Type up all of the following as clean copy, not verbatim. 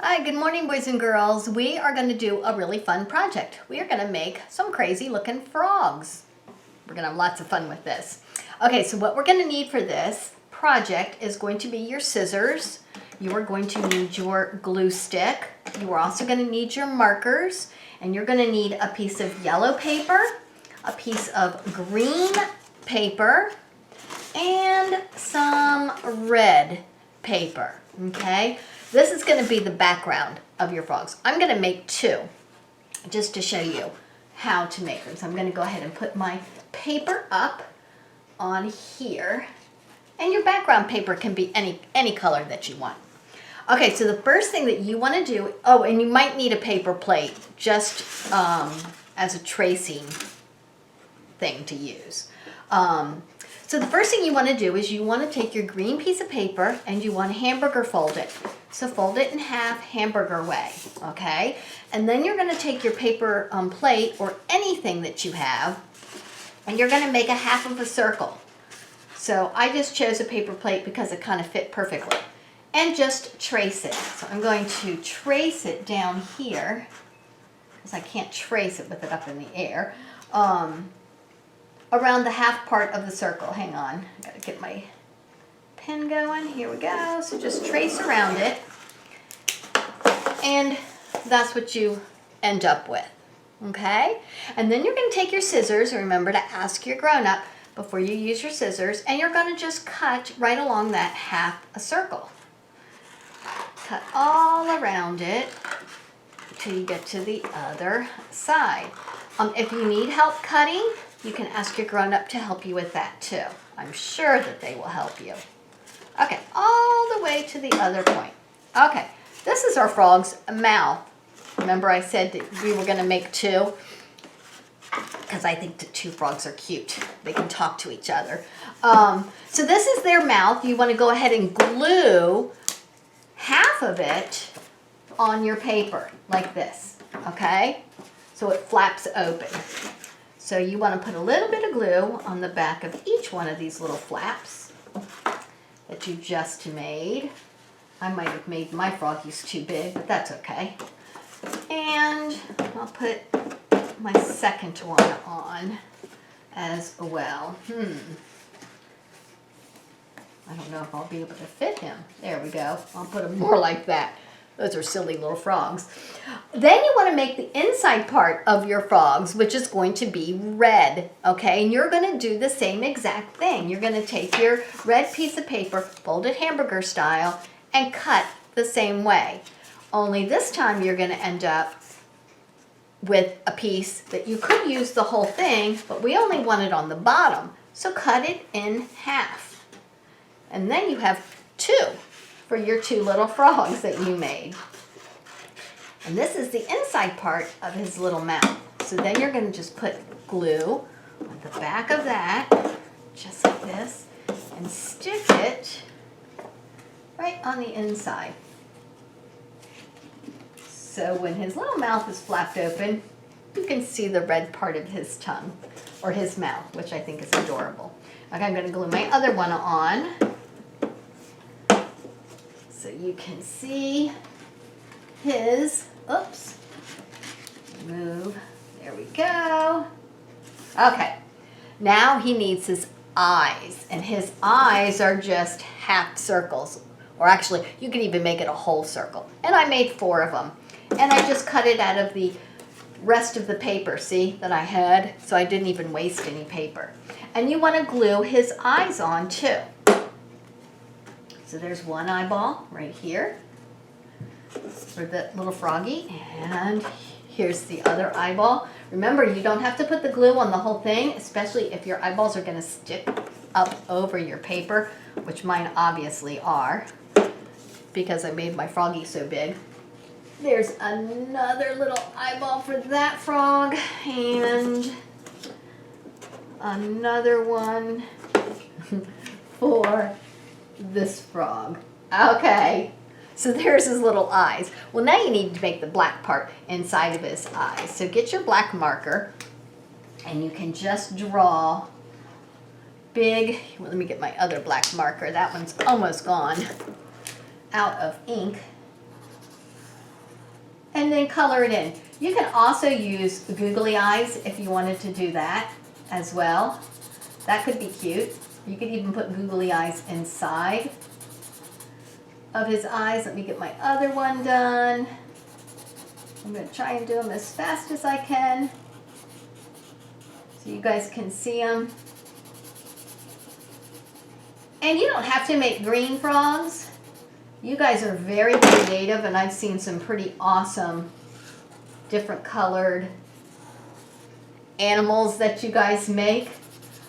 Hi, good morning, boys and girls. We are going to do a really fun project. We are going to make some crazy looking frogs. We're going to have lots of fun with this. Okay, so what we're going to need for this project is going to be your scissors. You are going to need your glue stick. You are also going to need your markers, and you're going to need a piece of yellow paper, a piece of green paper, and some red paper, okay? This is going to be the background of your frogs. I'm going to make two just to show you how to make them. So I'm going to go ahead and put my paper up on here. And your background paper can be any color that you want. Okay, so the first thing that you want to do, oh, and you might need a paper plate just as a tracing thing to use. So the first thing you want to do is you want to take your green piece of paper and you want to hamburger fold it. So fold it in half hamburger way, okay? And then you're going to take your paper plate or anything that you have, and you're going to make a half of a circle. So I just chose a paper plate because it kind of fit perfectly. And just trace it. So I'm going to trace it down here, because I can't trace it with it up in the air. Around the half part of the circle. Hang on, I gotta get my pen going. Here we go. So just trace around it, and that's what you end up with, okay? And then you're gonna take your scissors, remember to ask your grown-up before you use your scissors, and you're gonna just cut right along that half a circle. Cut all around it till you get to the other side. If you need help cutting, you can ask your grown-up to help you with that too. I'm sure that they will help you. Okay, all the way to the other point. Okay, this is our frog's mouth. Remember I said that we were going to make two? Because I think the two frogs are cute. They can talk to each other. So this is their mouth. You want to go ahead and glue half of it on your paper like this, okay? So it flaps open. So you want to put a little bit of glue on the back of each one of these little flaps that you just made. I might have made my froggies too big, but that's okay. And I'll put my second one on as well. I don't know if I'll be able to fit him. There we go. I'll put him more like that. Those are silly little frogs. Then you want to make the inside part of your frogs, which is going to be red, okay? And you're going to do the same exact thing. You're going to take your red piece of paper, fold it hamburger style, and cut the same way. Only this time you're going to end up with a piece that you could use the whole thing, but we only want it on the bottom. So cut it in half. And then you have two for your two little frogs that you made. And this is the inside part of his little mouth. So then you're going to just put glue on the back of that, just like this, and stick it right on the inside. So when his little mouth is flapped open, you can see the red part of his tongue, or his mouth, which I think is adorable. Okay, I'm going to glue my other one on, so you can see his, oops, move, there we go. Okay, now he needs his eyes, and his eyes are just half circles, or actually, you can even make it a whole circle. And I made 4 of them, and I just cut it out of the rest of the paper, see, that I had, so I didn't even waste any paper. And you want to glue his eyes on too. So there's one eyeball right here for the little froggy, and here's the other eyeball. Remember, you don't have to put the glue on the whole thing, especially if your eyeballs are going to stick up over your paper, which mine obviously are, because I made my froggy so big. There's another little eyeball for that frog, and another one for this frog. Okay, so there's his little eyes. Well, now you need to make the black part inside of his eyes. So get your black marker, and you can just draw big, well, let me get my other black marker. That one's almost gone out of ink. and then color it in. You can also use googly eyes if you wanted to do that as well. That could be cute. You could even put googly eyes inside of his eyes. Let me get my other one done. I'm going to try and do them as fast as I can so you guys can see them. And you don't have to make green frogs. You guys are very creative, and I've seen some pretty awesome different colored animals that you guys make.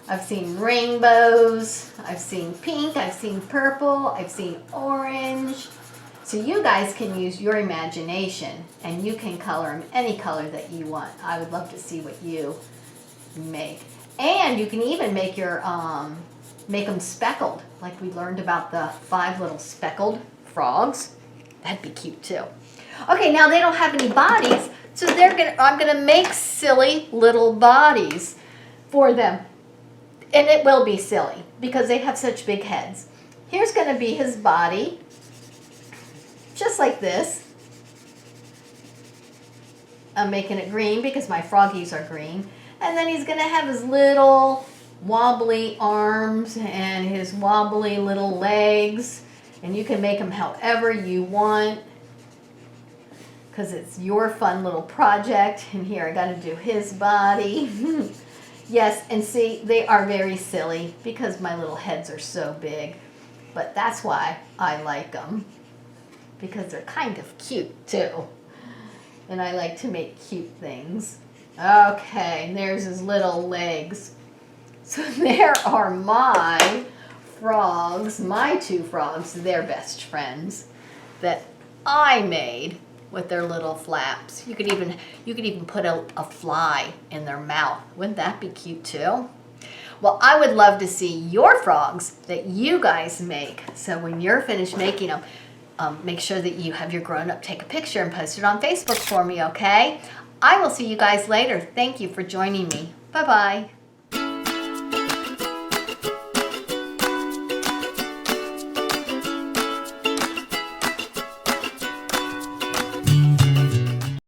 I've seen rainbows, I've seen pink, I've seen purple, I've seen orange. So you guys can use your imagination and you can color them any color that you want. I would love to see what you make. And you can even make your make them speckled, like we learned about the 5 little speckled frogs. That'd be cute too. Okay, now they don't have any bodies, so I'm gonna make silly little bodies for them. And it will be silly because they have such big heads. Here's gonna be his body, just like this. I'm making it green because my froggies are green. And then he's gonna have his little wobbly arms and his wobbly little legs. And you can make them however you want because it's your fun little project. And here I gotta do his body. Yes, and see, they are very silly because my little heads are so big. But that's why I like them, because they're kind of cute too. And I like to make cute things. Okay, and there's his little legs. So there are my frogs, my 2 frogs, they're best friends, that I made with their little flaps. You could even put a fly in their mouth. Wouldn't that be cute too? Well, I would love to see your frogs that you guys make. So when you're finished making them, make sure that you have your grown-up take a picture and post it on Facebook for me, okay? I will see you guys later. Thank you for joining me. Bye-bye.